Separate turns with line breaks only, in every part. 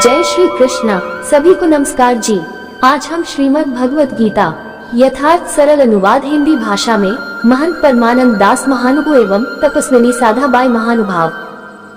जय श्री कृष्णा। सभी को नमस्कार जी। आज हम श्रीमद् भगवत गीता यथार्थ सरल अनुवाद हिंदी भाषा में महंत परमानंद दास महानुभव एवं तपस्विनी साधाबाई महानुभाव,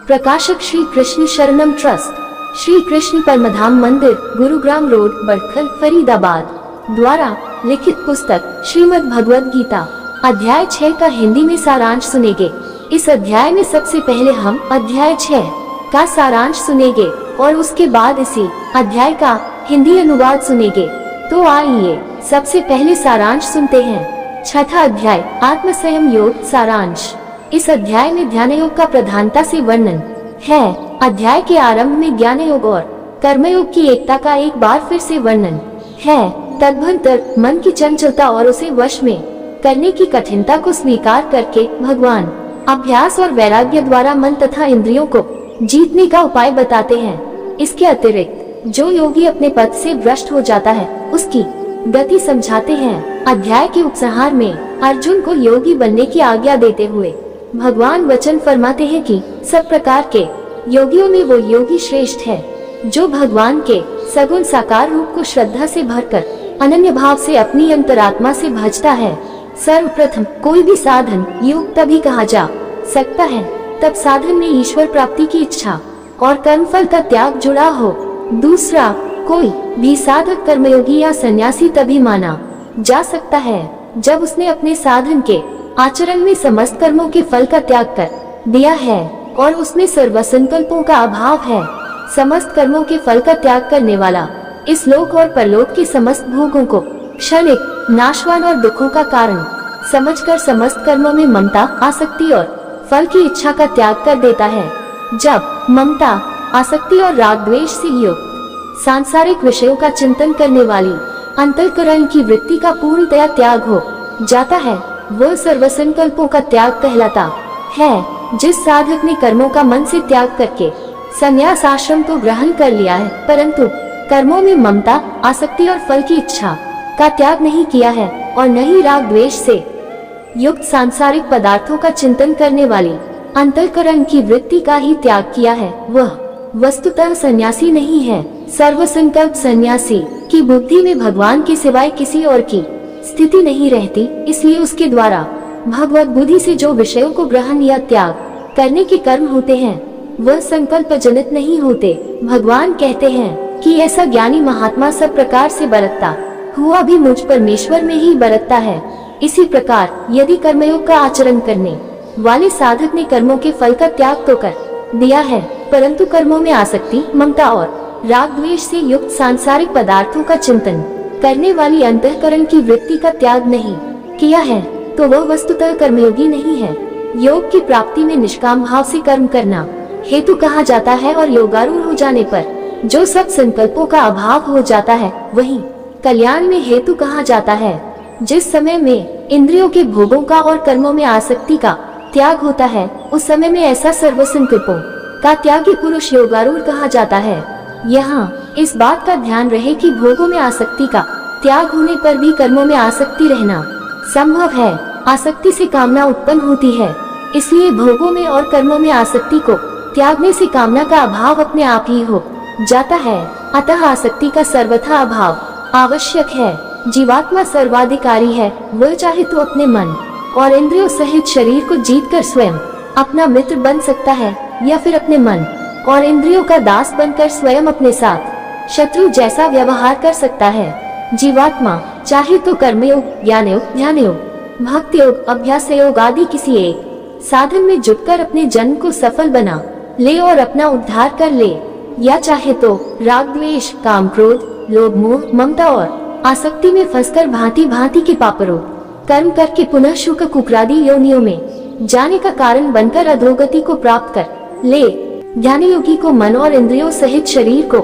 प्रकाशक श्री कृष्ण शरणम ट्रस्ट, श्री कृष्ण परमधाम मंदिर, गुरुग्राम रोड, बड़खल, फरीदाबाद द्वारा लिखित पुस्तक श्रीमद् भगवत गीता अध्याय 6 का हिंदी में सारांश सुनेंगे। इस अध्याय में सबसे पहले हम अध्याय 6 का सारांश सुनेंगे और उसके बाद इसी अध्याय का हिंदी अनुवाद सुनेंगे। तो आइए सबसे पहले सारांश सुनते हैं। छठा अध्याय आत्म संयम योग सारांश। इस अध्याय में ध्यान योग का प्रधानता से वर्णन है। अध्याय के आरंभ में ज्ञान योग और कर्मयोग की एकता का एक बार फिर से वर्णन है। तदभंतर मन की चंचलता और उसे वश में करने की कठिनता को स्वीकार करके भगवान अभ्यास और वैराग्य द्वारा मन तथा इंद्रियों को जीतने का उपाय बताते हैं। इसके अतिरिक्त जो योगी अपने पथ से भ्रष्ट हो जाता है उसकी गति समझाते हैं। अध्याय के उपसंहार में अर्जुन को योगी बनने की आज्ञा देते हुए भगवान वचन फरमाते हैं कि सब प्रकार के योगियों में वो योगी श्रेष्ठ है जो भगवान के सगुण साकार रूप को श्रद्धा से भरकर अनन्य भाव से अपनी अंतरात्मा से भजता है। सर्वप्रथम कोई भी साधन योग तभी कहा जा सकता है तब साधन में ईश्वर प्राप्ति की इच्छा और कर्मफल का त्याग जुड़ा हो। दूसरा, कोई भी साधक कर्मयोगी या सन्यासी तभी माना जा सकता है जब उसने अपने साधन के आचरण में समस्त कर्मों के फल का त्याग कर दिया है और उसमें सर्व संकल्पों का अभाव है। समस्त कर्मों के फल का त्याग करने वाला इस लोक और परलोक के समस्त भोगों को क्षणिक, नाशवान और दुखों का कारण समझकर समस्त कर्मों में ममता, आसक्ति और फल की इच्छा का त्याग कर देता है। जब ममता, आसक्ति और राग द्वेष से युक्त सांसारिक विषयों का चिंतन करने वाली अंतःकरण की वृत्ति का पूर्णतया त्याग हो जाता है, वह सर्व संकल्पों का त्याग कहलाता है। जिस साधक ने कर्मों का मन से त्याग करके संन्यास आश्रम तो ग्रहण कर लिया है परंतु कर्मों में ममता, आसक्ति और फल की इच्छा का त्याग नहीं किया है और न ही राग द्वेष से युक्त सांसारिक पदार्थों का चिंतन करने वाली अंतःकरण की वृत्ति का ही त्याग किया है, वह वस्तुतः सन्यासी नहीं है। सर्वसंकल्प सन्यासी की बुद्धि में भगवान के सिवाय किसी और की स्थिति नहीं रहती, इसलिए उसके द्वारा भगवत बुद्धि से जो विषयों को ग्रहण या त्याग करने के कर्म होते हैं वह संकल्प जनित नहीं होते। भगवान कहते हैं कि ऐसा ज्ञानी महात्मा सब प्रकार से बरतता हुआ भी मुझ परमेश्वर में ही बरतता है। इसी प्रकार यदि कर्मयोग का आचरण करने वाले साधक ने कर्मों के फल का त्याग तो कर दिया है परंतु कर्मों में आसक्ति, ममता और राग द्वेष से युक्त सांसारिक पदार्थों का चिंतन करने वाली अंतःकरण की वृत्ति का त्याग नहीं किया है तो वह वस्तुतः कर्मयोगी नहीं है। योग की प्राप्ति में निष्काम भाव से कर्म करना हेतु कहा जाता है और योगारूढ़ हो जाने पर जो सब संकल्पों का अभाव हो जाता है वही कल्याण में हेतु कहा जाता है। जिस समय में इंद्रियों के भोगों का और कर्मों में आसक्ति का त्याग होता है उस समय में ऐसा सर्व संकल्पों का त्यागी पुरुष योगारूढ़ कहा जाता है। यहाँ इस बात का ध्यान रहे कि भोगों में आसक्ति का त्याग होने पर भी कर्मों में आसक्ति रहना संभव है। आसक्ति से कामना उत्पन्न होती है, इसलिए भोगों में और कर्मों में आसक्ति को त्यागने से कामना का अभाव अपने आप ही हो जाता है। अतः आसक्ति का सर्वथा अभाव आवश्यक है। जीवात्मा सर्वाधिकारी है, वह चाहे तो अपने मन और इंद्रियों सहित शरीर को जीतकर स्वयं अपना मित्र बन सकता है या फिर अपने मन और इंद्रियों का दास बनकर स्वयं अपने साथ शत्रु जैसा व्यवहार कर सकता है। जीवात्मा चाहे तो कर्मयोग, ज्ञान योग, ध्यान योग, भक्ति योग, अभ्यास योग आदि किसी एक साधन में जुटकर अपने जन्म को सफल बना ले और अपना उद्धार कर ले, या चाहे तो राग द्वेष, काम क्रोध, लोभ मोह, ममता और आसक्ति में फंसकर भांति भांति के पापरों कर्म करके पुनः शुक कुकरादि योनियों में जाने का कारण बनकर अधोगति को प्राप्त कर ले। ज्ञानी योगी को मन और इंद्रियों सहित शरीर को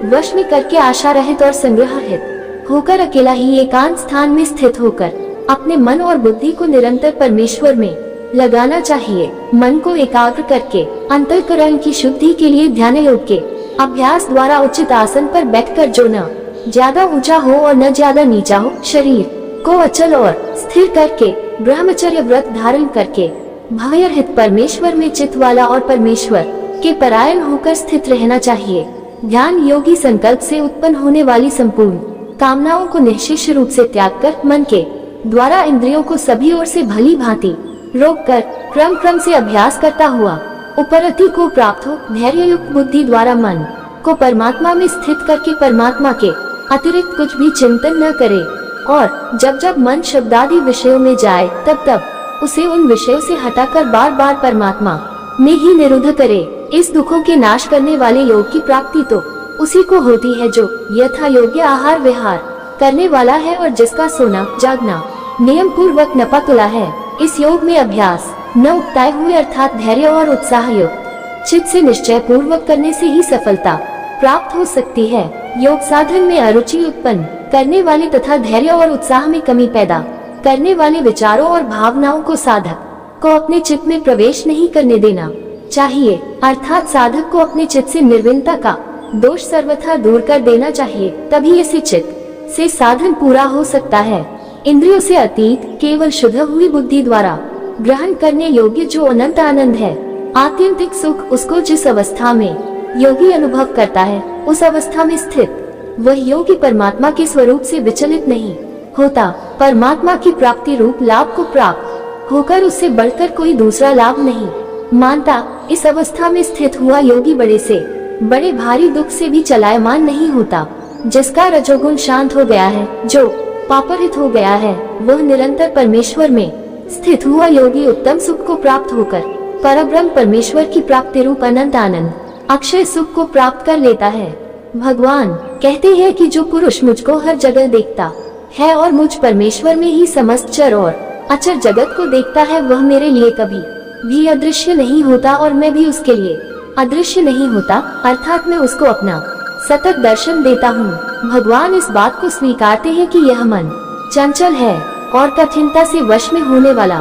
वश में करके आशा रहित और संग्रहित होकर अकेला ही एकांत स्थान में स्थित होकर अपने मन और बुद्धि को निरंतर परमेश्वर में लगाना चाहिए। मन को एकाग्र करके अंतःकरण की शुद्धि के लिए ध्यान योग के अभ्यास द्वारा उचित आसन पर बैठकर जो न ज्यादा ऊंचा हो और न ज्यादा नीचा हो, शरीर को अचल और स्थिर करके ब्रह्मचर्य व्रत धारण करके भयरहित परमेश्वर में चित्त वाला और परमेश्वर के परायण होकर स्थित रहना चाहिए। ध्यान योगी संकल्प से उत्पन्न होने वाली संपूर्ण कामनाओं को निश्चित रूप से त्याग कर मन के द्वारा इंद्रियों को सभी ओर से भली भांति रोक कर क्रम क्रम से अभ्यास करता हुआ उपरति को प्राप्त हो धैर्य युक्त बुद्धि द्वारा मन को परमात्मा में स्थित करके परमात्मा के अतिरिक्त कुछ भी चिंतन न करे, और जब जब मन शब्दादि विषयों में जाए तब तब उसे उन विषयों से हटाकर बार बार परमात्मा में ही निरुद्ध करे। इस दुखों के नाश करने वाले योग की प्राप्ति तो उसी को होती है जो यथा योग्य आहार विहार करने वाला है और जिसका सोना जागना नियम पूर्वक नपा तुला है। इस योग में अभ्यास न उगताए हुए अर्थात धैर्य और उत्साह युक्त चित्त से निश्चय पूर्वक करने से ही सफलता प्राप्त हो सकती है। योग साधन में अरुचि उत्पन्न करने वाले तथा धैर्य और उत्साह में कमी पैदा करने वाले विचारों और भावनाओं को साधक को अपने चित्त में प्रवेश नहीं करने देना चाहिए, अर्थात साधक को अपने चित्त से निर्विणता का दोष सर्वथा दूर कर देना चाहिए, तभी इसी चित्त से साधन पूरा हो सकता है। इंद्रियों से अतीत केवल शुद्ध हुई बुद्धि द्वारा ग्रहण करने योग्य जो अनंत आनंद है, आत्यंतिक सुख, उसको जिस अवस्था में योगी अनुभव करता है उस अवस्था में स्थित वह योगी परमात्मा के स्वरूप से विचलित नहीं होता। परमात्मा की प्राप्ति रूप लाभ को प्राप्त होकर उससे बढ़कर कोई दूसरा लाभ नहीं मानता। इस अवस्था में स्थित हुआ योगी बड़े से बड़े भारी दुख से भी चलायमान नहीं होता। जिसका रजोगुण शांत हो गया है, जो पापरहित हो गया है, वह निरंतर परमेश्वर में स्थित हुआ योगी उत्तम सुख को प्राप्त होकर परब्रह्म परमेश्वर की प्राप्ति रूप अनंत आनंद अक्षय सुख को प्राप्त कर लेता है। भगवान कहते हैं कि जो पुरुष मुझको हर जगह देखता है और मुझ परमेश्वर में ही समस्त चर और अचर जगत को देखता है, वह मेरे लिए कभी भी अदृश्य नहीं होता और मैं भी उसके लिए अदृश्य नहीं होता, अर्थात मैं उसको अपना सतत दर्शन देता हूँ। भगवान इस बात को स्वीकारते हैं कि यह मन चंचल है और कठिनता से वश में होने वाला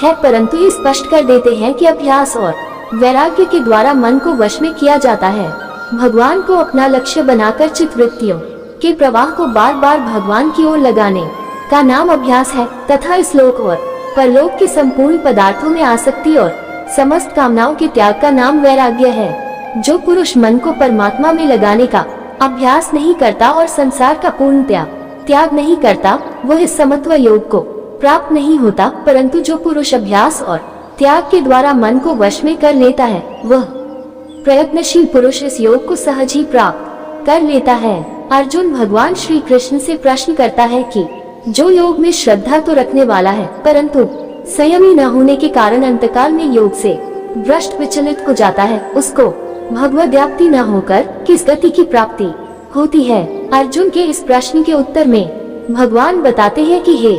है, परंतु ये स्पष्ट कर देते हैं कि अभ्यास और वैराग्य के द्वारा मन को वश में किया जाता है। भगवान को अपना लक्ष्य बनाकर चित्तवृत्तियों के प्रवाह को बार बार भगवान की ओर लगाने का नाम अभ्यास है, तथा इस लोक और परलोक के संपूर्ण पदार्थों में आसक्ति और समस्त कामनाओं के त्याग का नाम वैराग्य है। जो पुरुष मन को परमात्मा में लगाने का अभ्यास नहीं करता और संसार का पूर्ण त्याग नहीं करता, वह इस समत्व योग को प्राप्त नहीं होता, परंतु जो पुरुष अभ्यास और त्याग के द्वारा मन को वश में कर लेता है, वह प्रयत्नशील पुरुष इस योग को सहज ही प्राप्त कर लेता है। अर्जुन भगवान श्री कृष्ण से प्रश्न करता है कि जो योग में श्रद्धा तो रखने वाला है, परंतु संयमी न होने के कारण अंतकाल में योग से भ्रष्ट विचलित हो जाता है, उसको भगवद्व्याप्ति न होकर किस गति की प्राप्ति होती है। अर्जुन के इस प्रश्न के उत्तर में भगवान बताते हैं कि हे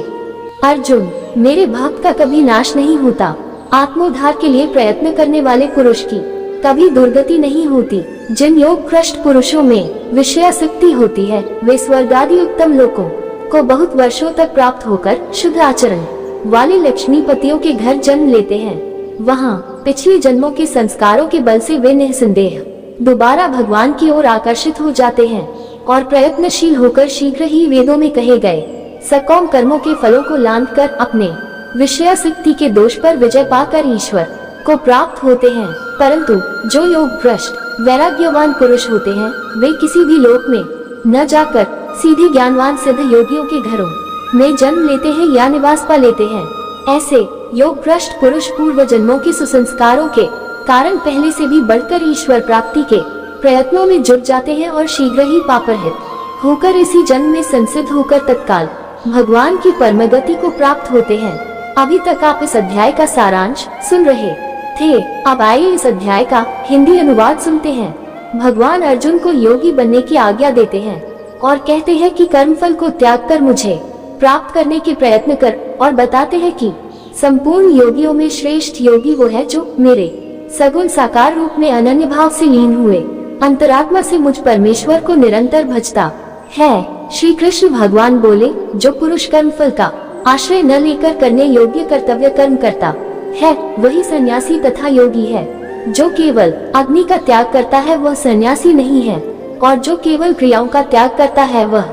अर्जुन, मेरे भक्त का कभी नाश नहीं होता। आत्मोद्धार के लिए प्रयत्न करने वाले पुरुष की कभी दुर्गति नहीं होती। जिन योग भ्रष्ट पुरुषों में विषयासक्ति होती है, वे स्वर्ग आदि उत्तम लोकों को बहुत वर्षों तक प्राप्त होकर शुद्ध आचरण वाले लक्ष्मीपतियों के घर जन्म लेते हैं। वहाँ पिछले जन्मों के संस्कारों के बल से वे निसंदेह दोबारा भगवान की ओर आकर्षित हो जाते हैं और प्रयत्नशील होकर शीघ्र ही वेदों में कहे गए सकौम कर्मों के फलों को लांघ कर अपने विषयासक्ति के दोष पर विजय पाकर ईश्वर को प्राप्त होते हैं। परंतु जो योग भ्रष्ट वैराग्यवान पुरुष होते हैं, वे किसी भी लोक में न जाकर सीधे ज्ञानवान सिद्ध योगियों के घरों में जन्म लेते हैं या निवास पा लेते हैं। ऐसे योग भ्रष्ट पुरुष पूर्व जन्मों के सुसंस्कारों के कारण पहले से भी बढ़कर ईश्वर प्राप्ति के प्रयत्नों में जुट जाते हैं और शीघ्र ही पापरहित होकर इसी जन्म में संसिद्ध होकर तत्काल भगवान की परम गति को प्राप्त होते हैं। अभी तक आप इस अध्याय का सारांश सुन रहे थे। अब आइए इस अध्याय का हिंदी अनुवाद सुनते हैं। भगवान अर्जुन को योगी बनने की आज्ञा देते हैं और कहते हैं कि कर्मफल को त्याग कर मुझे प्राप्त करने के प्रयत्न कर, और बताते हैं कि संपूर्ण योगियों में श्रेष्ठ योगी वो है जो मेरे सगुण साकार रूप में अनन्य भाव से लीन हुए अंतरात्मा से मुझ परमेश्वर को निरंतर भजता है। श्री कृष्ण भगवान बोले, जो पुरुष कर्मफल का आश्रय न लेकर करने योग्य कर्तव्य कर्म करता है, वही सन्यासी तथा योगी है। जो केवल अग्नि का त्याग करता है वह सन्यासी नहीं है, और जो केवल क्रियाओं का त्याग करता है वह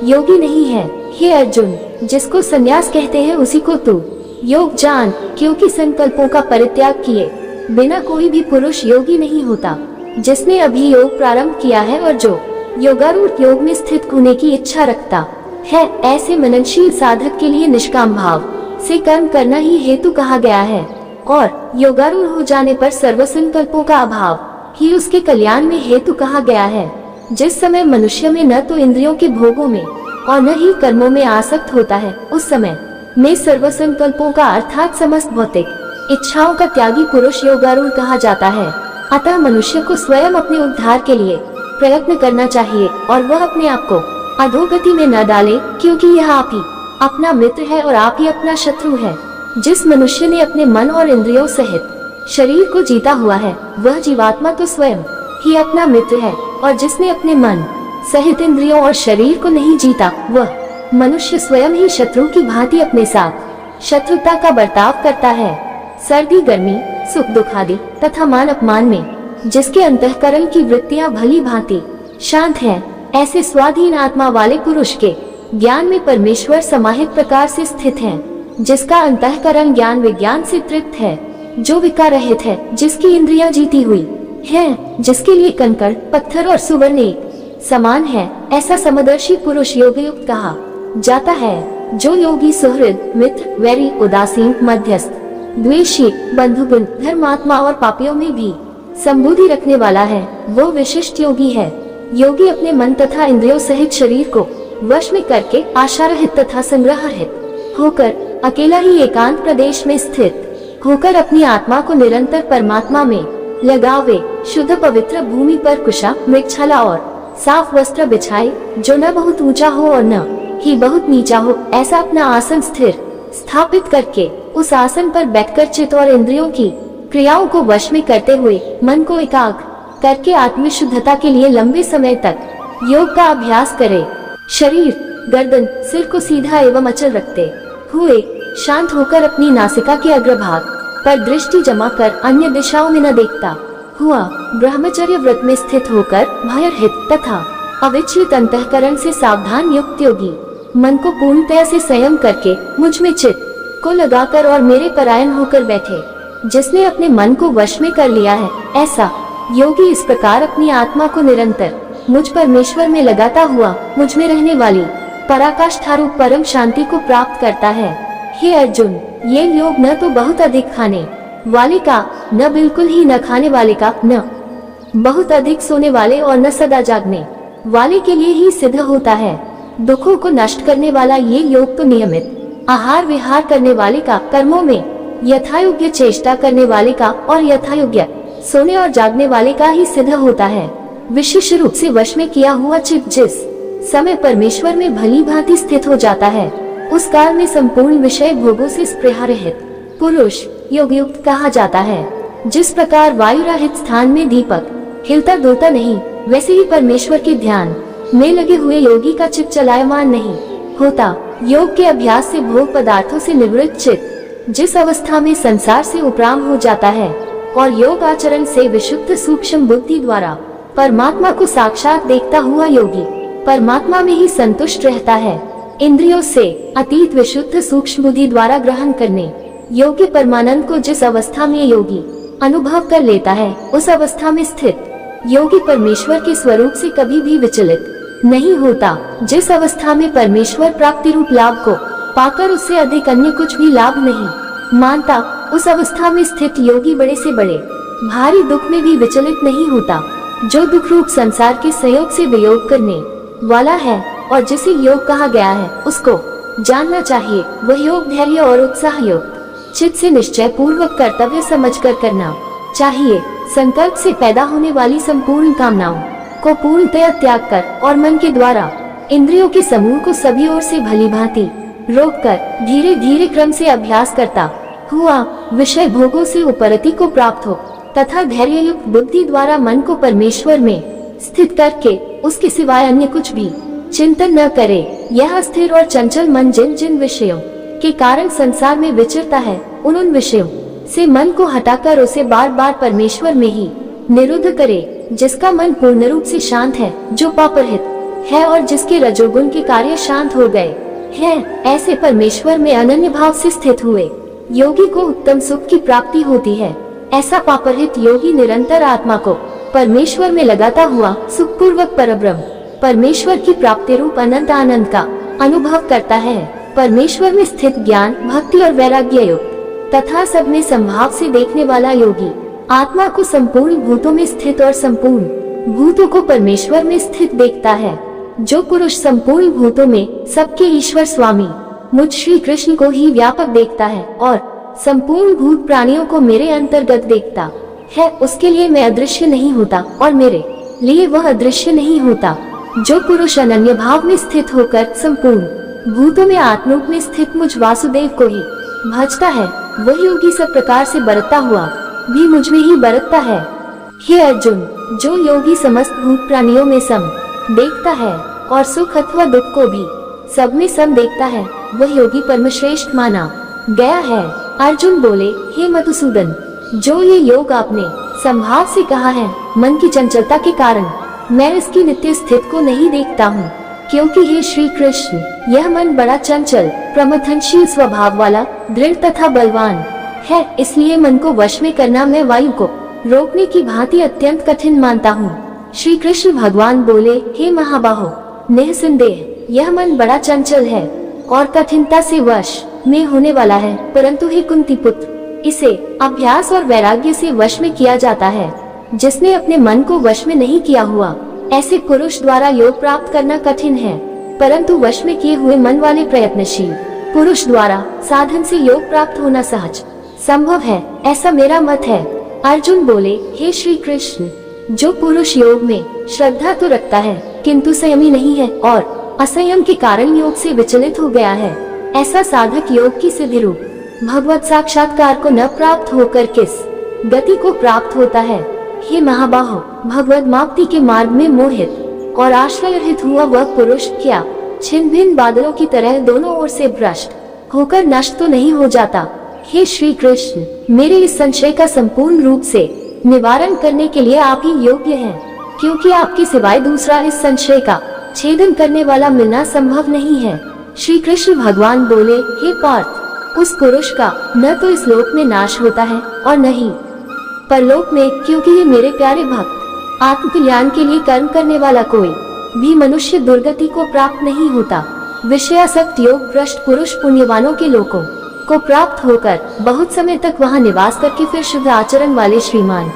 योगी नहीं है। हे अर्जुन, जिसको सन्यास कहते हैं उसी को तू योग जान, क्योंकि संकल्पों का परित्याग किए बिना कोई भी पुरुष योगी नहीं होता। जिसने अभी योग प्रारंभ किया है और जो योगारूढ़ योग में स्थित होने की इच्छा रखता है, ऐसे मननशील साधक के लिए निष्काम भाव से कर्म करना ही हेतु कहा गया है। और योगारूढ़ हो जाने पर सर्व संकल्पों का अभाव ही उसके कल्याण में हेतु कहा गया है। जिस समय मनुष्य में न तो इंद्रियों के भोगों में और न ही कर्मों में आसक्त होता है, उस समय में सर्व संकल्पों का अर्थात समस्त भौतिक इच्छाओं का त्यागी पुरुष योगारूढ़ कहा जाता है। अतः मनुष्य को स्वयं अपने उद्धार के लिए प्रयत्न करना चाहिए और वह अपने आप को अधोगति में न डाले, क्योंकि यह आप ही अपना मित्र है और आप ही अपना शत्रु है। जिस मनुष्य ने अपने मन और इंद्रियों सहित शरीर को जीता हुआ है, वह जीवात्मा तो स्वयं ही अपना मित्र है, और जिसने अपने मन सहित इंद्रियों और शरीर को नहीं जीता, वह मनुष्य स्वयं ही शत्रु की भांति अपने साथ शत्रुता का बर्ताव करता है। सर्दी गर्मी, सुख दुख आदि तथा मान अपमान में जिसके अंतःकरण की वृत्तियां भली भांति शांत हैं, ऐसे स्वाधीन आत्मा वाले पुरुष के ज्ञान में परमेश्वर समाहित प्रकार से स्थित है। जिसका अंतःकरण ज्ञान विज्ञान से तृप्त है, जो विकार रहित है, जिसकी इंद्रियां जीती हुई हैं, जिसके लिए कंकड़ पत्थर और सुवर्ण एक समान है, ऐसा समदर्शी पुरुष योगयुक्त कहा जाता है। जो योगी सुहृद, मित्र, वैरी, उदासीन, मध्यस्थ, द्वेषी, बंधुगुण, धर्मात्मा और पापियों में भी संबुद्धि रखने वाला है, वो विशिष्ट योगी है। योगी अपने मन तथा इंद्रियों सहित शरीर को वश में करके आशारहित तथा संग्रहरहित होकर अकेला ही एकांत प्रदेश में स्थित होकर अपनी आत्मा को निरंतर परमात्मा में लगावे। शुद्ध पवित्र भूमि पर कुशा, मृगछाला और साफ वस्त्र बिछाए, जो न बहुत ऊंचा हो और न ही बहुत नीचा हो, ऐसा अपना आसन स्थिर स्थापित करके उस आसन पर बैठकर चित्त और इंद्रियों की क्रियाओं को वश में करते हुए मन को एकाग्र करके आत्मशुद्धता के लिए लंबे समय तक योग का अभ्यास करे। शरीर, गर्दन, सिर को सीधा एवं अचल रखते हुए शांत होकर अपनी नासिका के अग्रभाग पर दृष्टि जमा कर अन्य दिशाओं में न देखता हुआ ब्रह्मचर्य व्रत में स्थित होकर भयरहित तथा अविचलित अंतःकरण से सावधान युक्त योगी मन को पूर्णतया से संयम करके मुझ में चित्त को लगाकर और मेरे परायण होकर बैठे। जिसने अपने मन को वश में कर लिया है, ऐसा योगी इस प्रकार अपनी आत्मा को निरंतर मुझ परमेश्वर में लगाता हुआ मुझ में रहने वाली पराकाष्ठारूप परम शांति को प्राप्त करता है। हे अर्जुन, ये योग न तो बहुत अधिक खाने वाले का, न बिल्कुल ही न खाने वाले का, न बहुत अधिक सोने वाले और न सदा जागने वाले के लिए ही सिद्ध होता है। दुखों को नष्ट करने वाला ये योग तो नियमित आहार विहार करने वाले का, कर्मों में यथायोग्य चेष्टा करने वाले का और यथायोग्य सोने और जागने वाले का ही सिद्ध होता है। विशेष रूप से वश में किया हुआ चित्त जिस समय परमेश्वर में भली भांति स्थित हो जाता है, उस काल में संपूर्ण विषय भोगों से स्पृहा रहित पुरुष योगयुक्त कहा जाता है। जिस प्रकार वायु रहित स्थान में दीपक हिलता डुलता नहीं, वैसे ही परमेश्वर के ध्यान में लगे हुए योगी का चित्त चलायमान नहीं होता। योग के अभ्यास से भोग पदार्थों से निवृत्त चित्त जिस अवस्था में संसार से उपराम हो जाता है और योग आचरण से विशुद्ध सूक्ष्म बुद्धि द्वारा परमात्मा को साक्षात देखता हुआ योगी परमात्मा में ही संतुष्ट रहता है। इंद्रियों से अतीत विशुद्ध सूक्ष्म बुद्धि द्वारा ग्रहण करने योग्य परमानंद को जिस अवस्था में योगी अनुभव कर लेता है, उस अवस्था में स्थित योगी परमेश्वर के स्वरूप से कभी भी विचलित नहीं होता। जिस अवस्था में परमेश्वर प्राप्ति रूप लाभ को पाकर उससे अधिक अन्य कुछ भी लाभ नहीं मानता, उस अवस्था में स्थित योगी बड़े से बड़े भारी दुख में भी विचलित नहीं होता। जो दुख रूप संसार के संयोग से वियोग करने वाला है और जिसे योग कहा गया है, उसको जानना चाहिए। वह योग धैर्य और उत्साह युक्त चित्त से निश्चय पूर्वक कर्तव्य समझकर करना चाहिए। संकल्प से पैदा होने वाली संपूर्ण कामनाओं को पूर्णतया त्याग कर और मन के द्वारा इंद्रियों के समूह को सभी ओर से भली भांति रोककर धीरे धीरे क्रम से अभ्यास करता हुआ विषय भोगों से उपरति को प्राप्त हो तथा धैर्य युक्त बुद्धि द्वारा मन को परमेश्वर में स्थित करके उसके सिवाय अन्य कुछ भी चिंतन न करे। यह स्थिर और चंचल मन जिन जिन विषयों के कारण संसार में विचरता है, उन विषयों से मन को हटाकर उसे बार बार परमेश्वर में ही निरुद्ध करे। जिसका मन पूर्ण रूप से शांत है, जो पापरहित है और जिसके रजोगुण के कार्य शांत हो गए हैं, ऐसे परमेश्वर में अनन्य भाव से स्थित हुए योगी को उत्तम सुख की प्राप्ति होती है। ऐसा पापरहित योगी निरंतर आत्मा को परमेश्वर में लगाता हुआ सुखपूर्वक परब्रह्म परमेश्वर की प्राप्ति रूप अनंत आनंद का अनुभव करता है। परमेश्वर में स्थित ज्ञान, भक्ति और वैराग्य युक्त तथा सब में संभाव से देखने वाला योगी आत्मा को संपूर्ण भूतों में स्थित और संपूर्ण भूतों को परमेश्वर में स्थित देखता है। जो पुरुष संपूर्ण भूतों में सबके ईश्वर स्वामी मुझ श्री कृष्ण को ही व्यापक देखता है और संपूर्ण भूत प्राणियों को मेरे अंतर्गत देखता है, उसके लिए मैं अदृश्य नहीं होता और मेरे लिए वह अदृश्य नहीं होता। जो पुरुष अनन्य भाव में स्थित होकर संपूर्ण भूतों में आत्मरूप में स्थित मुझ वासुदेव को ही भजता है, वह योगी सब प्रकार से बरतता हुआ भी मुझ में ही बरतता है। हे अर्जुन, जो योगी समस्त भूत प्राणियों में सम देखता है और सुख अथवा दुख को भी सब में सम देखता है, वह योगी परमश्रेष्ठ माना गया है। अर्जुन बोले, हे मधुसूदन, जो ये योग आपने संभाव से कहा है, मन की चंचलता के कारण मैं इसकी नित्य स्थित को नहीं देखता हूँ, क्योंकि हे श्री कृष्ण, यह मन बड़ा चंचल प्रमथनशील स्वभाव वाला दृढ़ तथा बलवान है, इसलिए मन को वश में करना मैं वायु को रोकने की भांति अत्यंत कठिन मानता हूँ। श्री कृष्ण भगवान बोले, हे महाबाहो, निःसंदेह यह मन बड़ा चंचल है और कठिनता से वश में होने वाला है, परंतु हे कुंती पुत्र, इसे अभ्यास और वैराग्य से वश में किया जाता है। जिसने अपने मन को वश में नहीं किया हुआ, ऐसे पुरुष द्वारा योग प्राप्त करना कठिन है, परंतु वश में किए हुए मन वाले प्रयत्नशील पुरुष द्वारा साधन से योग प्राप्त होना सहज संभव है, ऐसा मेरा मत है। अर्जुन बोले, हे श्री कृष्ण, जो पुरुष योग में श्रद्धा तो रखता है किंतु संयमी नहीं है और असंयम के कारण योग से विचलित हो गया है, ऐसा साधक योग की सिद्धि रूप भगवत साक्षात्कार को न प्राप्त होकर किस गति को प्राप्त होता है। हे महाबाहो, भगवत माप्ति के मार्ग में मोहित और आश्रय रहित हुआ वह पुरुष क्या छिन्न भिन्न बादलों की तरह दोनों ओर से भ्रष्ट होकर नष्ट तो नहीं हो जाता। हे श्री कृष्ण, मेरे इस संशय का संपूर्ण रूप से निवारण करने के लिए आप ही योग्य हैं, क्योंकि आपके सिवाय दूसरा इस संशय का छेदन करने वाला मिलना संभव नहीं है। श्री कृष्ण भगवान बोले, हे पार्थ, उस पुरुष का न तो इस लोक में नाश होता है और न ही परलोक में, क्योंकि ये मेरे प्यारे भक्त आत्मकल्याण के लिए कर्म करने वाला कोई भी मनुष्य दुर्गति को प्राप्त नहीं होता। विषयासक्त योग भ्रष्ट पुरुष पुण्यवानों के लोकों को प्राप्त होकर बहुत समय तक वहां निवास करके फिर शुद्ध आचरण वाले श्रीमान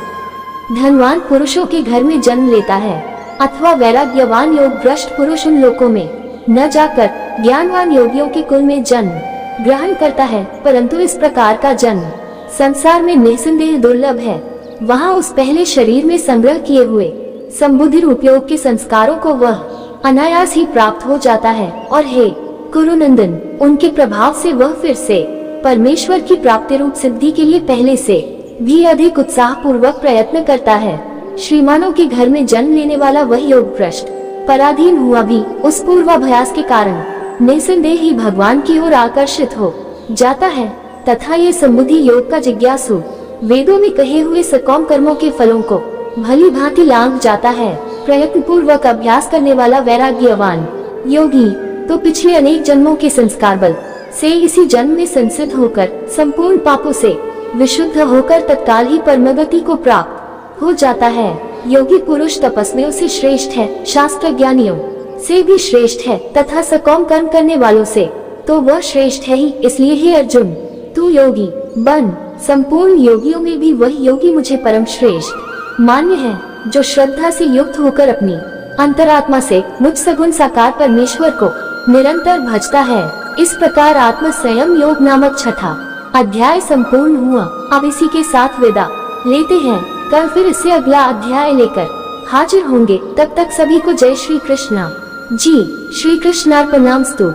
धनवान पुरुषों के घर में जन्म लेता है, अथवा वैराग्यवान योग भ्रष्ट पुरुष उन लोकों में न जाकर ज्ञानवान योगियों के कुल में जन्म ग्रहण करता है, परंतु इस प्रकार का जन्म संसार में निसंदेह दुर्लभ है। वहाँ उस पहले शरीर में संग्रह किए हुए संबुद्धि उपयोग के संस्कारों को वह अनायास ही प्राप्त हो जाता है, और हे कुरुनंदन, उनके प्रभाव से वह फिर से परमेश्वर की प्राप्ति रूप सिद्धि के लिए पहले से भी अधिक उत्साह पूर्वक प्रयत्न करता है। श्रीमानों के घर में जन्म लेने वाला वह योग भ्रष्ट पराधीन हुआ भी उस पूर्वाभ्यास के कारण निसंदेह ही भगवान की ओर आकर्षित हो जाता है, तथा ये संबुद्धि योग का जिज्ञासु वेदों में कहे हुए सकौम कर्मों के फलों को भली भांति लांघ जाता है। प्रयत्न पूर्वक अभ्यास करने वाला वैराग्यवान योगी तो पिछले अनेक जन्मों के संस्कार बल से इसी जन्म में संसिद्ध होकर संपूर्ण पापों से विशुद्ध होकर तत्काल ही परमगति को प्राप्त हो जाता है। योगी पुरुष तपस्वियों से श्रेष्ठ है, शास्त्र ज्ञानियों से भी श्रेष्ठ है, तथा सकौम कर्म करने वालों से तो वह श्रेष्ठ है ही। इसलिए हे अर्जुन, तू योगी बन। संपूर्ण योगियों में भी वह योगी मुझे परम श्रेष्ठ मान्य है, जो श्रद्धा से युक्त होकर अपनी अंतरात्मा से मुझ सगुण साकार परमेश्वर को निरंतर भजता है। इस प्रकार आत्म संयम योग नामक छठा अध्याय संपूर्ण हुआ। अब इसी के साथ विदा लेते हैं, कल फिर इससे अगला अध्याय लेकर हाजिर होंगे। तब तक सभी को जय श्री कृष्णा जी। श्री कृष्णार्पणमस्तु।